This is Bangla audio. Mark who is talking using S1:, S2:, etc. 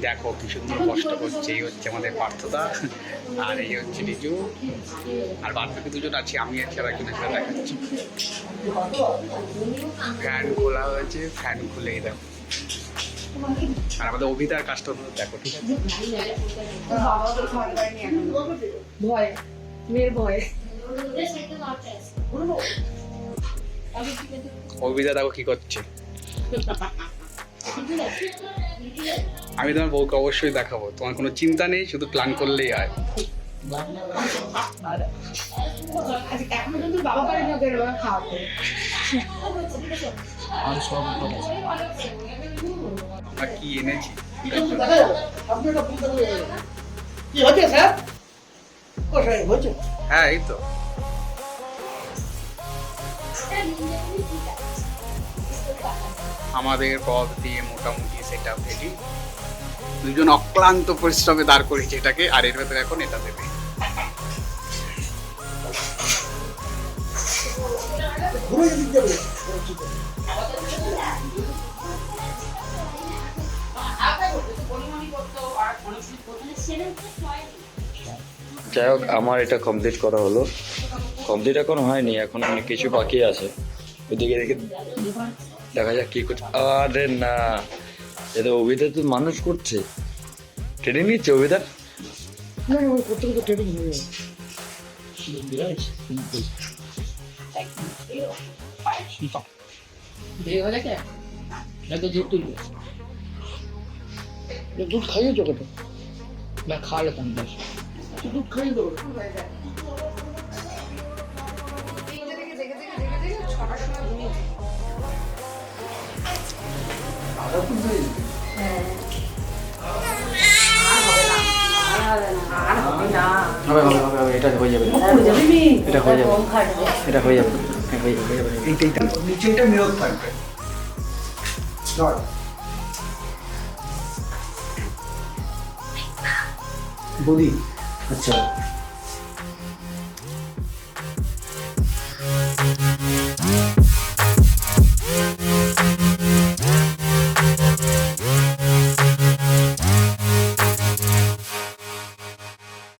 S1: দেখো কি সুন্দর কষ্ট করছে, এই হচ্ছে আমাদের পার্থদা আর এই হচ্ছে রিজু, আর বাদ বাকি দুজন আছি, আমি আছি আর একজনের সাথে দেখাচ্ছি। ফ্যান খোলা হয়েছে, ফ্যান খুলেই দেখো। আর আমাদের অভিতার কাজটা দেখো, ঠিক আছে?
S2: ভয়, মেয়ের ভয়।
S1: অভিতা দেখো কি করছে। আমি তোমার বউকে অবশ্যই দেখাবো, তোমার কোনো চিন্তা নেই, শুধু প্ল্যান করলেই হয়।
S2: বাবা পারে না খাওয়াতে।
S1: আমরা কি এনেছি
S3: কি হচ্ছে স্যার? হচ্ছে
S1: হ্যাঁ এই তো আমাদের পথ দিয়ে মোটামুটি সেটা রেডি। দুজন অক্লান্ত পরিশ্রমে দাঁড় করেছে এটাকে, আর এর ভেতরে এখন এটা দেবে।
S4: যাই হোক, আমার এটা কমপ্লিট করা হলো। কমপ্লিট এখন হয়নি, এখন অনেক কিছু বাকি আছে। ওইদিকে দেখে দেখা যাক কি করছে। আরে না, এটা অভিদা তো মানুষ করছে, ট্রেনিং নিচ্ছে অভিদা।
S3: দুধ খাইয়ে তো কত না খাওয়ালে কম বেশ দুধ খাইয়ে দেবো।
S1: এটা হয়ে যাবে, এটা হয়ে যাবে, এটা হয়ে যাবে, হয়ে যাবে। এইটা নিচে এটা নিয়োগ থাকবে। বৌদি আচ্ছা